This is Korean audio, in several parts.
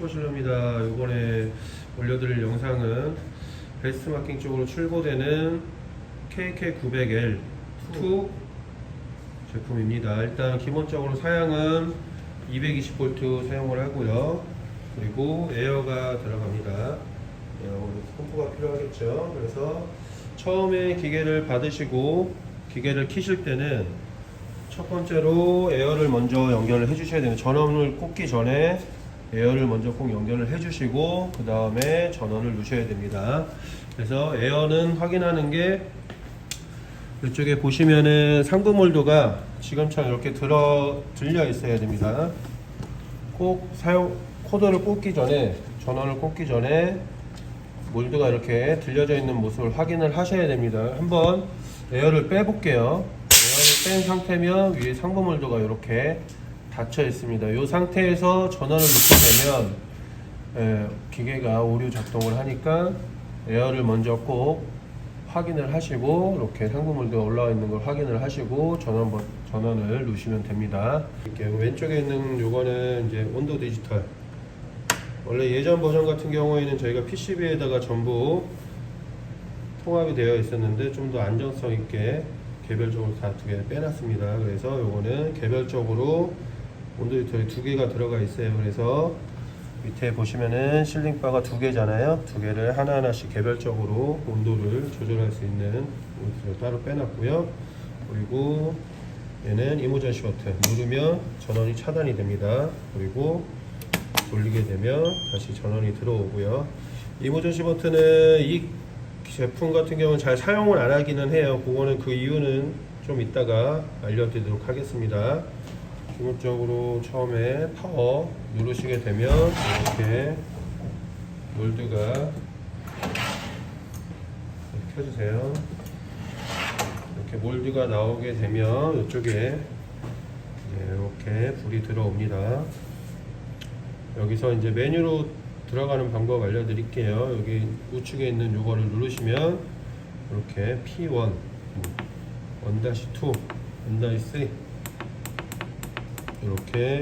슈퍼실러입니다. 이번에 올려드릴 영상은 베스트마킹 쪽으로 출고되는 KK900L2 제품입니다. 일단 기본적으로 사양은 220V 사용을 하고요. 그리고 에어가 들어갑니다. 펌프가 필요하겠죠. 그래서 처음에 기계를 받으시고 기계를 키실 때는 첫 번째로 에어를 먼저 연결을 해 주셔야 됩니다. 전원을 꽂기 전에 에어를 먼저 꼭 연결을 해 주시고 그 다음에 전원을 누셔야 됩니다. 그래서 에어는 확인하는 게 이쪽에 보시면은 상부 몰드가 지금처럼 이렇게 들려 있어야 됩니다. 꼭 코드를 꽂기 전에, 전원을 꽂기 전에 몰드가 이렇게 들려져 있는 모습을 확인을 하셔야 됩니다. 한번 에어를 빼 볼게요. 에어를 뺀 상태면 위에 상부 몰드가 이렇게 닫혀 있습니다. 이 상태에서 전원을 넣게 되면 기계가 오류 작동을 하니까 에어를 먼저 꼭 확인을 하시고 이렇게 상부 몰드가 올라와 있는 걸 확인을 하시고 전원을 누시면 됩니다. 이렇게 왼쪽에 있는 요거는 이제 온도 디지털. 원래 예전 버전 같은 경우에는 저희가 PCB에다가 전부 통합이 되어 있었는데 좀 더 안정성 있게 개별적으로 다 두 개 빼놨습니다. 그래서 요거는 개별적으로 온도 디지털이 두 개가 들어가 있어요. 그래서 밑에 보시면은 실링바가 두 개잖아요. 두 개를 하나하나씩 개별적으로 온도를 조절할 수 있는 온도를 따로 빼놨고요. 그리고 얘는 이모전시 버튼 누르면 전원이 차단이 됩니다. 그리고 돌리게 되면 다시 전원이 들어오고요. 이모전시 버튼은 이 제품 같은 경우는 잘 사용을 안 하기는 해요. 그거는 그 이유는 좀 이따가 알려드리도록 하겠습니다. 기본적으로 처음에 파워 누르시게 되면 이렇게 몰드가 켜주세요. 이렇게 몰드가 나오게 되면 이쪽에 이렇게 불이 들어옵니다. 여기서 이제 메뉴로 들어가는 방법 알려드릴게요. 여기 우측에 있는 요거를 누르시면 이렇게 P1, 1-2, 1-3 이렇게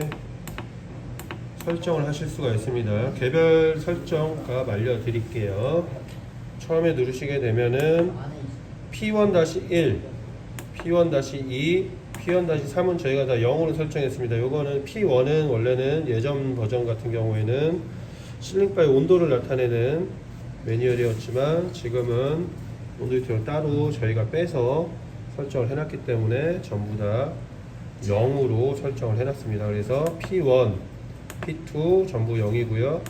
설정을 하실 수가 있습니다. 개별 설정값 알려드릴게요. 처음에 누르시게 되면은 P1-1, P1-2, P1-3은 저희가 다 0으로 설정했습니다. 요거는 P1은 원래는 예전 버전 같은 경우에는 실링바의 온도를 나타내는 매뉴얼이었지만 지금은 온도 디테일을 따로 저희가 빼서 설정을 해놨기 때문에 전부 다 0으로 설정을 해놨습니다. 그래서 P1, P2 전부 0이고요.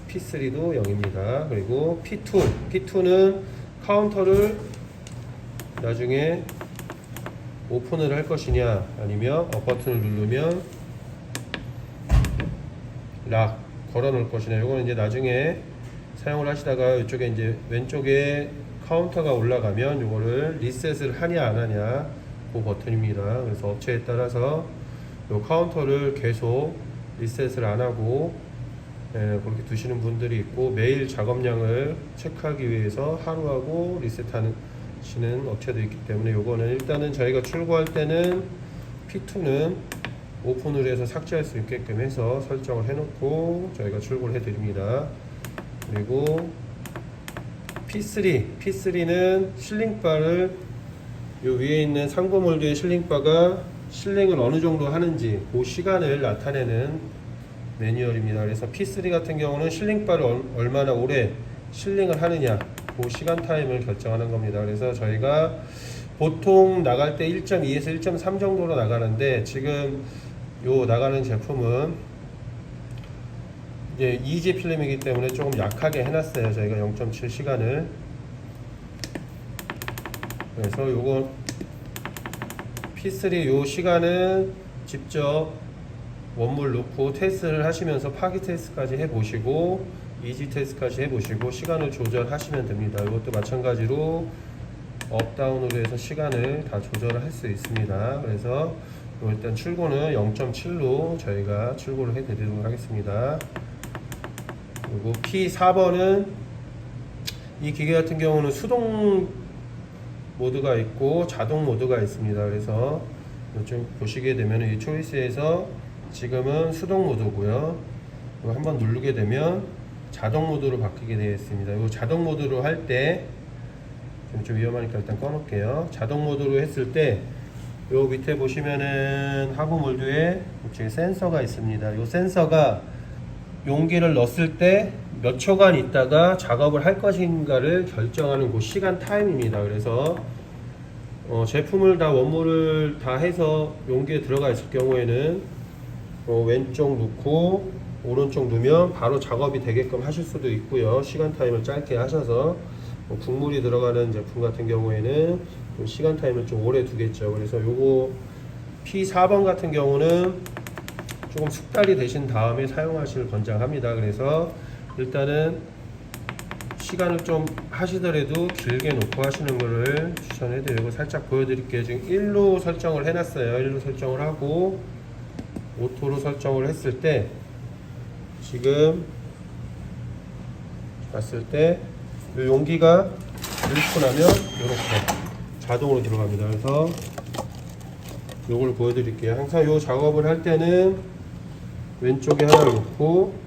P3도 0입니다. 그리고 P2는 카운터를 나중에 오픈을 할 것이냐 아니면 업 버튼을 누르면 락 걸어 놓을 것이냐. 이거는 이제 나중에 사용을 하시다가 이쪽에 이제 왼쪽에 카운터가 올라가면 이거를 리셋을 하냐 안 하냐 그 버튼입니다. 그래서 업체에 따라서 이 카운터를 계속 리셋을 안 하고 그렇게 두시는 분들이 있고 매일 작업량을 체크하기 위해서 하루하고 리셋하는 업체도 있기 때문에 요거는 일단은 저희가 출고할 때는 P2는 오픈을 해서 삭제할 수 있게끔 해서 설정을 해놓고 저희가 출고를 해드립니다. 그리고 P3는 실링바를 요 위에 있는 상부 몰드의 실링바가 실링을 어느 정도 하는지 그 시간을 나타내는 매뉴얼입니다. 그래서 P3 같은 경우는 실링바를 얼마나 오래 실링을 하느냐 그 시간 타임을 결정하는 겁니다. 그래서 저희가 보통 나갈 때 1.2에서 1.3 정도로 나가는데 지금 요 나가는 제품은 이제 2G 필름이기 때문에 조금 약하게 해놨어요. 저희가 0.7 시간을. 그래서 요거 P3 요 시간은 직접 원물 넣고 테스트를 하시면서 파기 테스트까지 해보시고 2G 테스트까지 해보시고 시간을 조절하시면 됩니다. 이것도 마찬가지로 업다운으로 해서 시간을 다 조절을 할 수 있습니다. 그래서 일단 출고는 0.7로 저희가 출고를 해드리도록 하겠습니다. 그리고 P4번은 이 기계 같은 경우는 수동 모드가 있고 자동 모드가 있습니다. 그래서 좀 보시게 되면 이 초이스에서 지금은 수동 모드고요. 이거 한번 누르게 되면 자동 모드로 바뀌게 되어 있습니다. 이거 자동 모드로 할 때 좀 위험하니까 일단 꺼놓을게요. 자동 모드로 했을 때 요 밑에 보시면은 하부 몰드에 지금 센서가 있습니다. 요 센서가 용기를 넣었을 때 몇 초간 있다가 작업을 할 것인가를 결정하는 그 시간 타임입니다. 그래서 제품을 다 원물을 다 해서 용기에 들어가 있을 경우에는 왼쪽 놓고 오른쪽 누면 바로 작업이 되게끔 하실 수도 있고요. 시간 타임을 짧게 하셔서 국물이 들어가는 제품 같은 경우에는 시간 타임을 좀 오래 두겠죠. 그래서 요거 P4번 같은 경우는 조금 숙달이 되신 다음에 사용하시길 권장합니다. 그래서 일단은 시간을 좀 하시더라도 길게 놓고 하시는 거를 추천해드리고, 살짝 보여드릴게요. 지금 1로 설정을 해놨어요. 1로 설정을 하고 오토로 설정을 했을 때 지금 봤을 때 용기가 넣고 나면 이렇게 자동으로 들어갑니다. 그래서 요걸 보여드릴게요. 항상 요 작업을 할 때는 왼쪽에 하나 놓고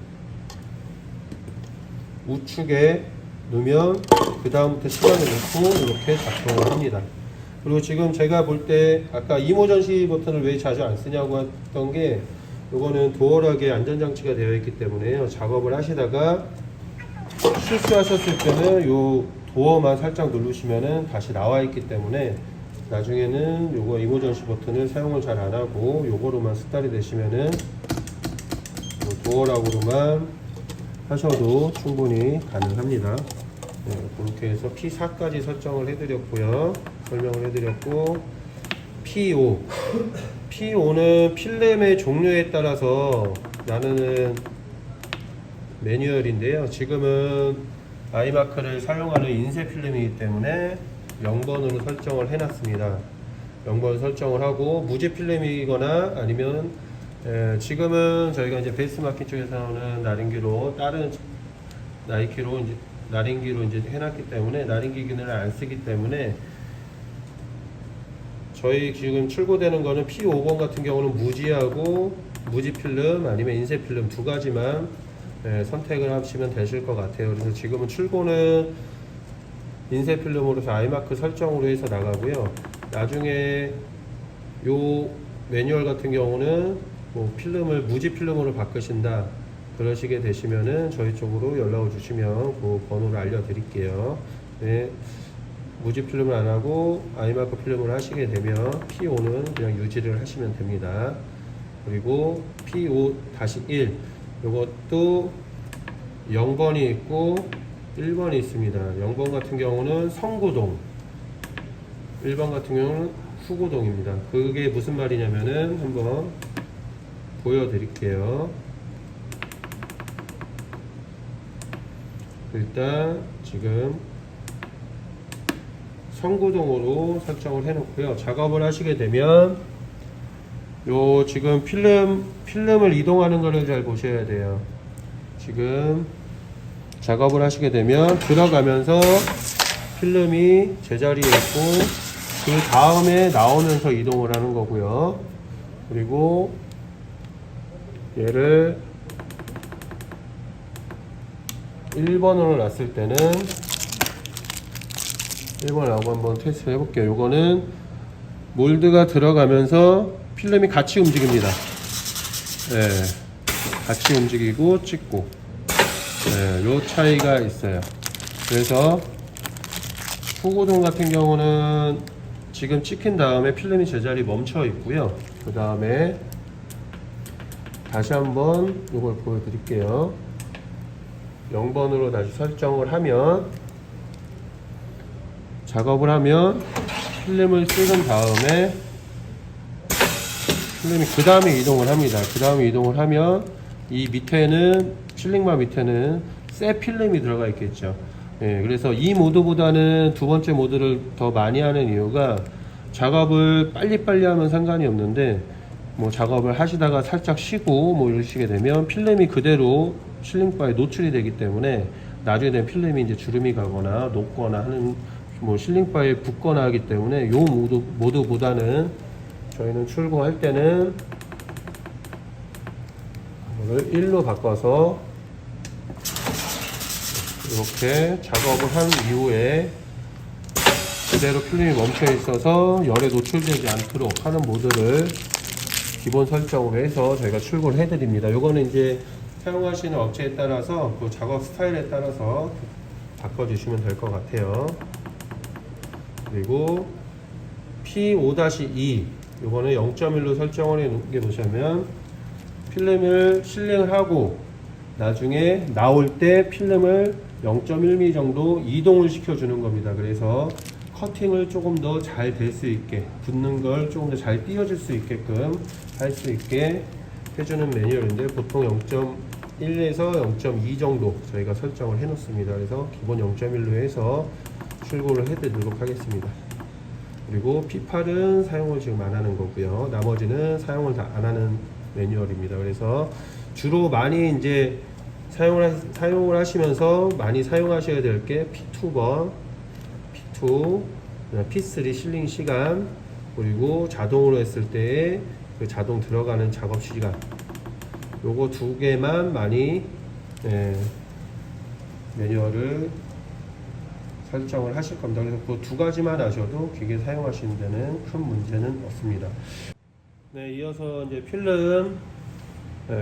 우측에 놓으면 그 다음부터 시간을 놓고 이렇게 작동을 합니다. 그리고 지금 제가 볼 때 아까 이모 전시 버튼을 왜 자주 안 쓰냐고 했던 게, 요거는 도어락에 안전장치가 되어 있기 때문에요. 작업을 하시다가 실수하셨을 때는 요 도어만 살짝 누르시면은 다시 나와 있기 때문에 나중에는 요거 이모 전시 버튼을 사용을 잘 안 하고 요거로만 숙달이 되시면은 도어락으로만 하셔도 충분히 가능합니다. 네, 그렇게 해서 P4까지 설정을 해드렸고요. 설명을 해드렸고, P5는 필름의 종류에 따라서 나누는 매뉴얼인데요. 지금은 아이마크를 사용하는 인쇄 필름이기 때문에 0번으로 설정을 해놨습니다. 0번 설정을 하고, 무지 필름이거나 아니면 지금은 저희가 이제 베이스마킹 쪽에서 나오는 나린기로, 다른 나이키로 이제 나린기로 이제 해놨기 때문에 나린기 기능을 안 쓰기 때문에 저희 지금 출고되는 거는 P5번 같은 경우는 무지하고 무지 필름 아니면 인쇄 필름 두 가지만 선택을 하시면 되실 것 같아요. 그래서 지금은 출고는 인쇄 필름으로서 아이마크 설정으로 해서 나가고요. 나중에 요 매뉴얼 같은 경우는 뭐 필름을 무지 필름으로 바꾸신다 그러시게 되시면은 저희 쪽으로 연락을 주시면 그 번호를 알려드릴게요. 네, 무지 필름을 안 하고 아이마크 필름을 하시게 되면 P5는 그냥 유지를 하시면 됩니다. 그리고 P5-1 이것도 0번이 있고 1번이 있습니다. 0번 같은 경우는 성구동, 1번 같은 경우는 후구동입니다. 그게 무슨 말이냐면은 한번 보여드릴게요. 일단 지금 성구동으로 설정을 해 놓고요. 작업을 하시게 되면 요 지금 필름을 이동하는 거를 잘 보셔야 돼요. 지금 작업을 하시게 되면 들어가면서 필름이 제자리에 있고 그 다음에 나오면서 이동을 하는 거고요. 그리고 얘를 1번으로 놨을 때는 1번하고 한번 테스트 해볼게요. 요거는 몰드가 들어가면서 필름이 같이 움직입니다. 네, 같이 움직이고 찍고, 네, 요 차이가 있어요. 그래서 후구동 같은 경우는 지금 찍힌 다음에 필름이 제자리 멈춰 있고요. 그 다음에 다시 한번 이걸 보여드릴게요. 0번으로 다시 설정을 하면, 작업을 하면 필름을 찍은 다음에 필름이 그 다음에 이동을 합니다. 그 다음에 이동을 하면 이 밑에는, 실링바 밑에는 새 필름이 들어가 있겠죠. 예, 그래서 이 모드보다는 두 번째 모드를 더 많이 하는 이유가, 작업을 빨리빨리 하면 상관이 없는데 뭐 작업을 하시다가 살짝 쉬고 뭐 이러시게 되면 필름이 그대로 실링바에 노출이 되기 때문에 나중에 되면 필름이 이제 주름이 가거나 녹거나 하는, 뭐 실링바에 붙거나 하기 때문에 요 모드보다는 저희는 출고할 때는 이거를 1로 바꿔서 이렇게 작업을 한 이후에 그대로 필름이 멈춰 있어서 열에 노출되지 않도록 하는 모드를 기본 설정으로 해서 저희가 출고를 해 드립니다. 이거는 이제 사용하시는 업체에 따라서 그 작업 스타일에 따라서 바꿔주시면 될 것 같아요. 그리고 P5-2 이거는 0.1로 설정을 해 놓으시면 필름을 실링을 하고 나중에 나올 때 필름을 0.1mm 정도 이동을 시켜주는 겁니다. 그래서 커팅을 조금 더 잘 될 수 있게, 붙는 걸 조금 더 잘 띄워질 수 있게끔 할 수 있게 해주는 매뉴얼인데 보통 0.1에서 0.2 정도 저희가 설정을 해 놓습니다. 그래서 기본 0.1로 해서 출고를 해 드리도록 하겠습니다. 그리고 P8은 사용을 지금 안 하는 거고요. 나머지는 사용을 다 안 하는 매뉴얼입니다. 그래서 주로 많이 이제 사용을 하시면서 많이 사용하셔야 될 게 P2번, P2, P3 실링 시간, 그리고 자동으로 했을 때 그 자동 들어가는 작업 시간, 요거 두 개만 많이 매뉴얼을 설정을 하실 겁니다. 그래서 그 두 가지만 하셔도 기계 사용하시는 데는 큰 문제는 없습니다. 네, 이어서 이제 필름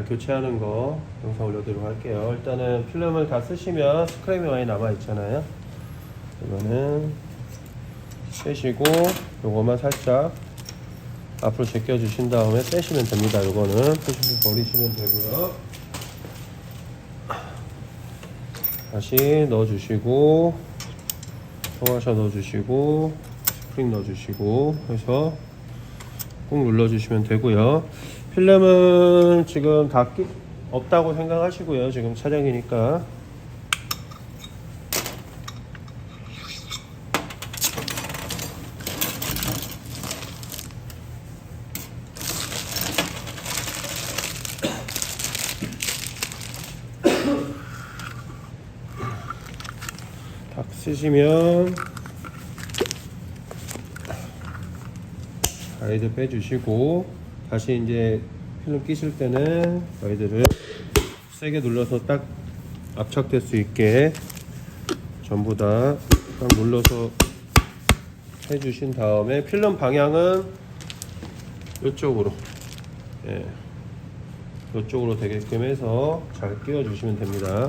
교체하는 거 영상 올려드리도록 할게요. 일단은 필름을 다 쓰시면 스크랩이 많이 남아 있잖아요. 이거는 빼시고 요거만 살짝 앞으로 제껴 주신 다음에 빼시면 됩니다. 요거는 버리시면 되고요. 다시 넣어 주시고 통화샤 넣어 주시고 스프링 넣어 주시고 해서 꾹 눌러 주시면 되고요. 필름은 지금 다 없다고 생각하시고요. 지금 차량이니까 딱 쓰시면 가이드 빼주시고 다시 이제 필름 끼실 때는 가이드를 세게 눌러서 딱 압착될 수 있게 전부 다 딱 눌러서 해주신 다음에 필름 방향은 이쪽으로 이쪽으로 되게끔 해서 잘 끼워 주시면 됩니다.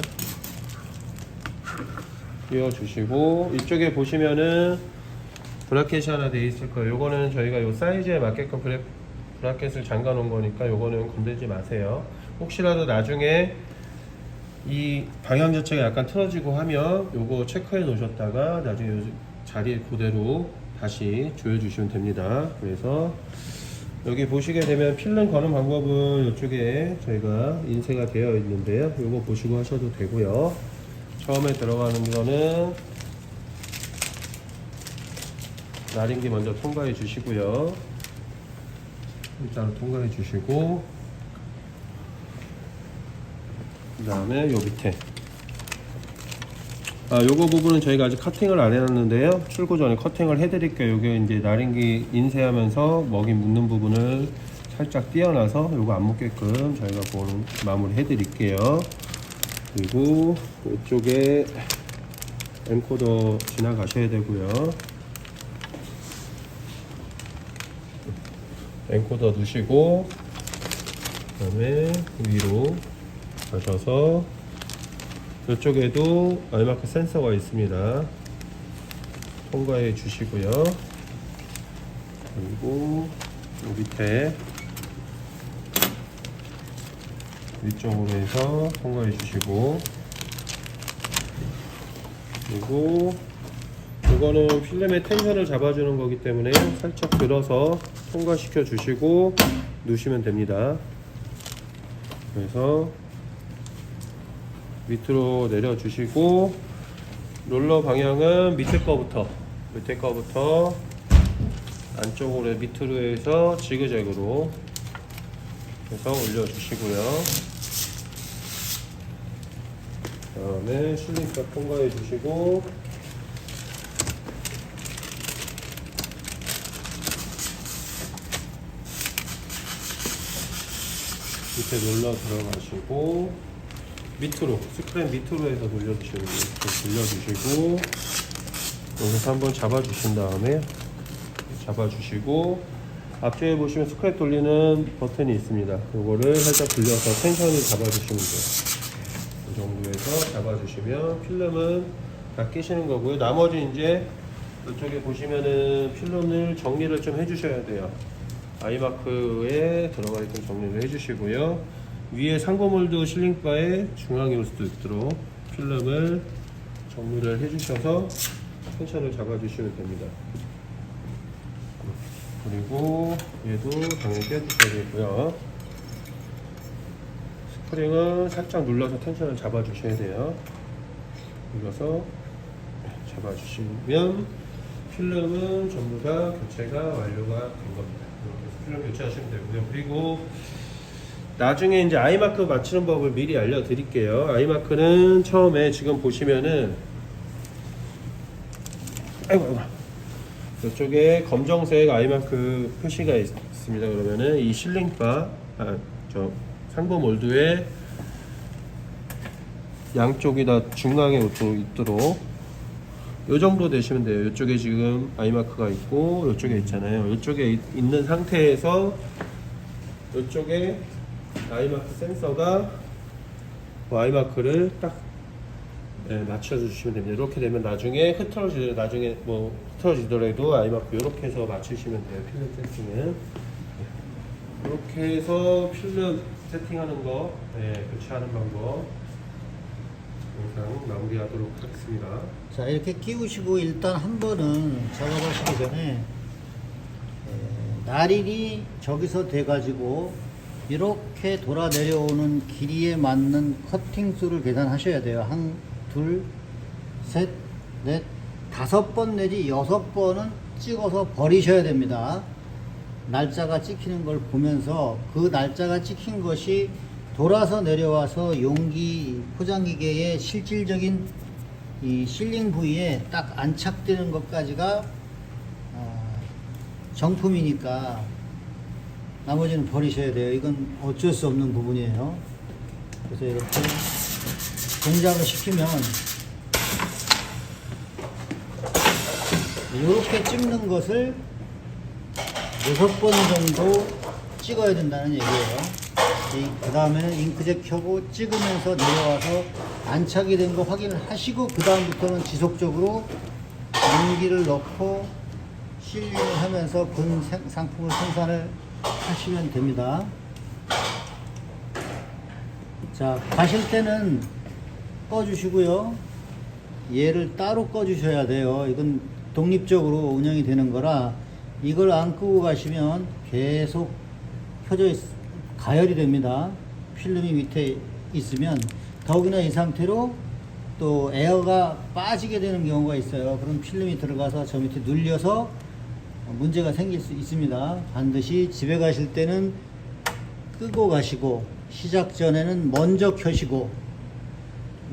끼워 주시고 이쪽에 보시면은 브라켓이 하나 되어 있을 거예요. 요거는 저희가 요 사이즈에 맞게끔 브라켓을 잠가 놓은 거니까 요거는 건들지 마세요. 혹시라도 나중에 이 방향 자체가 약간 틀어지고 하면 요거 체크해 놓으셨다가 나중에 요 자리에 그대로 다시 조여 주시면 됩니다. 그래서 여기 보시게 되면 필름 거는 방법은 이쪽에 저희가 인쇄가 되어 있는데요. 요거 보시고 하셔도 되고요. 처음에 들어가는 거는 나린기 먼저 통과해 주시고요. 일단 통과해 주시고 그 다음에 요 밑에 요거 부분은 저희가 아직 커팅을 안 해놨는데요. 출고 전에 커팅을 해드릴게요. 요게 이제 나린기 인쇄하면서 먹이 묻는 부분을 살짝 띄어놔서 요거 안 묻게끔 저희가 그거는 마무리 해드릴게요. 그리고 이쪽에 엔코더 지나가셔야 되고요. 엔코더 누시고 그 다음에 위로 가셔서 이쪽에도 알마크 센서가 있습니다. 통과해 주시고요. 그리고 이 밑에 위쪽으로 해서 통과해 주시고, 그리고 이거는 필름의 텐션을 잡아주는 거기 때문에 살짝 들어서 통과시켜 주시고 누시면 됩니다. 그래서 밑으로 내려 주시고 롤러 방향은 밑에 거부터 안쪽으로 밑으로 해서 지그재그로 해서 올려 주시고요. 그 다음에 실링각 통과해 주시고 밑에 눌러 들어가시고 밑으로 스크램 밑으로 해서 돌려주시면 돼요. 돌려주시고 여기서 한번 잡아주신 다음에 잡아주시고 앞쪽에 보시면 스크랩 돌리는 버튼이 있습니다. 이거를 살짝 돌려서 텐션을 잡아주시면 돼요. 이 정도에서 잡아주시면 필름은 다 끼시는 거고요. 나머지 이제 이쪽에 보시면은 필름을 정리를 좀 해주셔야 돼요. 아이마크에 들어가 있던 정리를 해주시고요. 위에 상고몰드 실링바에 중앙에 올 수도 있도록 필름을 정리를 해주셔서 텐션을 잡아주시면 됩니다. 그리고 얘도 당연히 껴주셔야겠고요. 스프링은 살짝 눌러서 텐션을 잡아주셔야 돼요. 눌러서 잡아주시면 필름은 전부 다 교체가 완료가 된 겁니다. 필름 교체하시면 되고요. 그리고 나중에 이제 아이마크 맞추는 법을 미리 알려드릴게요. 아이마크는 처음에 지금 보시면은 아이고 이쪽에 검정색 아이마크 표시가 있습니다. 그러면은 이 실링바 저 상부 몰드에 양쪽이 다 중앙에 있도록 요 정도 되시면 돼요. 이쪽에 지금 아이마크가 있고 이쪽에 있잖아요. 이쪽에 있는 상태에서 이쪽에 아이마크 센서가 아이마크를 딱 맞춰주시면 됩니다. 이렇게 되면 나중에 흐트러지더라도 아이마크 이렇게 해서 맞추시면 돼요. 필름 세팅은 이렇게 해서 필름 세팅하는 거 교체하는 방법 영상 마무리하도록 하겠습니다. 자, 이렇게 끼우시고 일단 한 번은 작업하시기 전에 나릴이 저기서 돼가지고 이렇게 돌아 내려오는 길이에 맞는 커팅 수를 계산하셔야 돼요. 한, 둘, 셋, 넷, 5번 내지 6번은 찍어서 버리셔야 됩니다. 날짜가 찍히는 걸 보면서 그 날짜가 찍힌 것이 돌아서 내려와서 용기 포장기계의 실질적인 이 실링 부위에 딱 안착되는 것까지가 정품이니까 나머지는 버리셔야 돼요. 이건 어쩔 수 없는 부분이에요. 그래서 이렇게 동작을 시키면 이렇게 찍는 것을 6번 정도 찍어야 된다는 얘기예요. 그 다음에는 잉크젯 켜고 찍으면서 내려와서 안착이 된 거 확인을 하시고 그 다음부터는 지속적으로 용기를 넣고 실링을 하면서 본 상품을 생산을 하시면 됩니다. 자, 가실 때는 꺼주시고요. 얘를 따로 꺼주셔야 돼요. 이건 독립적으로 운영이 되는 거라 이걸 안 끄고 가시면 계속 켜져 가열이 됩니다. 필름이 밑에 있으면 더욱이나 이 상태로 또 에어가 빠지게 되는 경우가 있어요. 그럼 필름이 들어가서 저 밑에 눌려서 문제가 생길 수 있습니다. 반드시 집에 가실 때는 끄고 가시고 시작 전에는 먼저 켜시고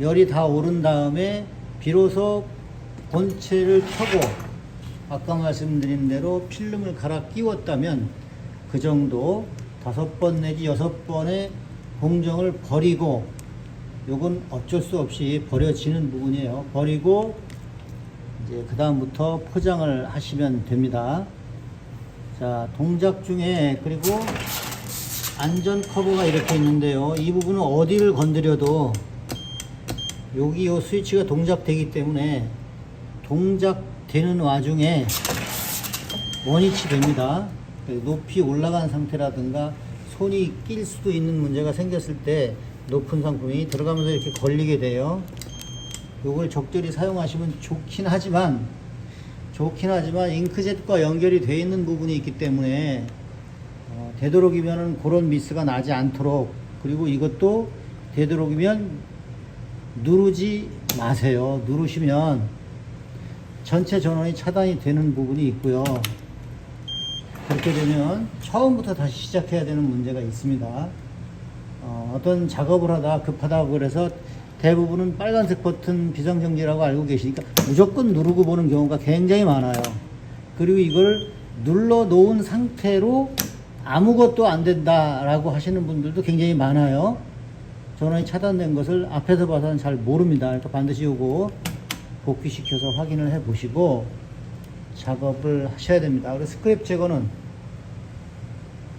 열이 다 오른 다음에 비로소 본체를 켜고 아까 말씀드린 대로 필름을 갈아 끼웠다면 그 정도 5번 내지 6번의 공정을 버리고 요건 어쩔 수 없이 버려지는 부분이에요. 버리고 이제 그 다음부터 포장을 하시면 됩니다. 자, 동작 중에 그리고 안전 커버가 이렇게 있는데요. 이 부분은 어디를 건드려도 여기 요 스위치가 동작되기 때문에 동작되는 와중에 원위치 됩니다. 높이 올라간 상태라든가 손이 낄 수도 있는 문제가 생겼을 때 높은 상품이 들어가면서 이렇게 걸리게 돼요. 요걸 적절히 사용하시면 좋긴 하지만 잉크젯과 연결이 되어 있는 부분이 있기 때문에 되도록이면 그런 미스가 나지 않도록, 그리고 이것도 되도록이면 누르지 마세요. 누르시면 전체 전원이 차단이 되는 부분이 있고요. 그렇게 되면 처음부터 다시 시작해야 되는 문제가 있습니다. 어떤 작업을 하다 급하다고 그래서 대부분은 빨간색 버튼 비상정지라고 알고 계시니까 무조건 누르고 보는 경우가 굉장히 많아요. 그리고 이걸 눌러 놓은 상태로 아무것도 안 된다라고 하시는 분들도 굉장히 많아요. 전원이 차단된 것을 앞에서 봐서는 잘 모릅니다. 그러니까 반드시 요거 복귀시켜서 확인을 해 보시고 작업을 하셔야 됩니다. 그리고 스크랩 제거는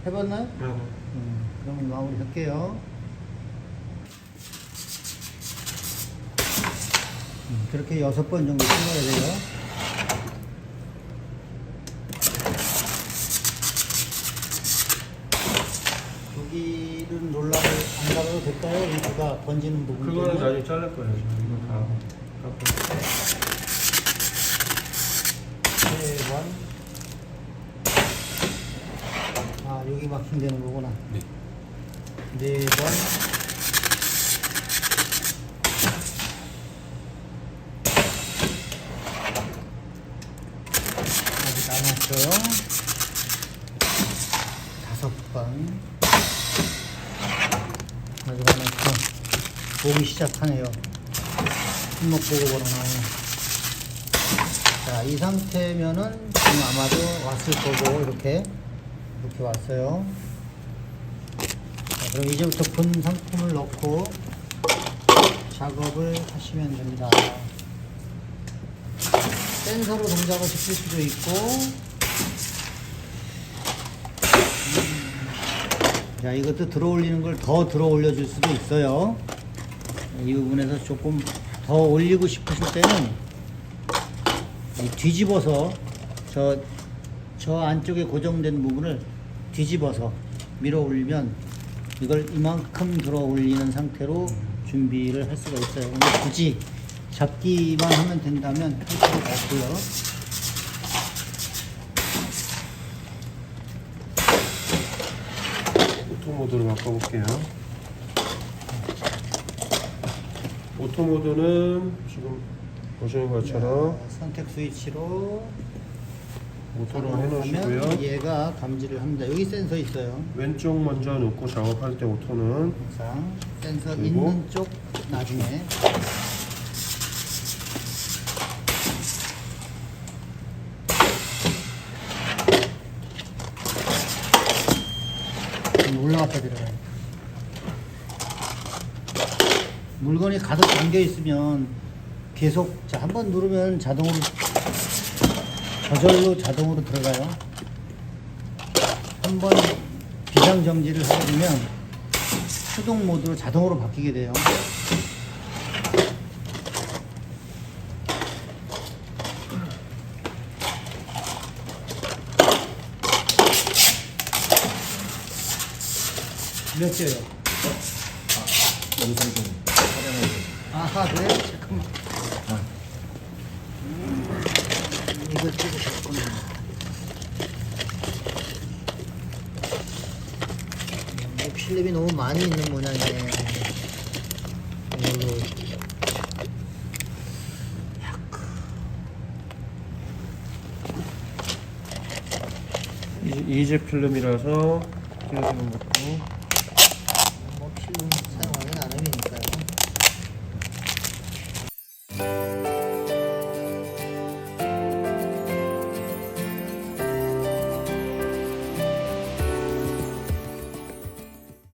해봤나요? 그럼 마무리 할게요. 그렇게 6번 정도 심어야 돼요. 여기는 롤러를 안 달아도 될까요? 여기가 번지는 부분. 그거는 때문에. 나중에 잘랄 거예요. 이거 다 깎고. 3번. 아, 여기 마킹 되는 거구나. 네. 4번. 아직 안 왔어요. 5번. 아직 안 왔어. 보기 시작하네요. 손목 보고 보러 나오네. 자, 이 상태면은 지금 아마도 왔을 거고, 이렇게 왔어요. 자, 그럼 이제부터 본 상품을 넣고 작업을 하시면 됩니다. 센서로 동작을 시킬 수도 있고, 자, 이것도 들어 올리는 걸 더 들어 올려줄 수도 있어요. 이 부분에서 조금 더 올리고 싶으실 때는 이 뒤집어서 저 안쪽에 고정된 부분을 뒤집어서 밀어 올리면 이걸 이만큼 들어 올리는 상태로 준비를 할 수가 있어요. 근데 굳이 잡기만 하면 된다면 할 필요가 없고요. 오토 모드로 바꿔볼게요. 오토 모드는 지금 보시는 것처럼 자, 선택 스위치로 오토로 하면 해놓으시고요. 얘가 감지를 합니다. 여기 센서 있어요. 왼쪽 먼저 놓고 작업할 때 오토는 항상 센서 그리고 있는 쪽 나중에 올라갔다 들어가요. 물건이 가득 담겨 있으면 계속 한 번 누르면 자동으로 저절로 자동으로 들어가요. 한 번 비상 정지를 하게 되면 수동 모드로 자동으로 바뀌게 돼요. 몇 개요? 영상 좀 촬영해야 돼. 아하, 그래요? 잠깐만. 이거 찍으셨구나. 필름이 너무 많이 있는 모양이네. 이걸로 이제 필름이라서 띄워주는 것도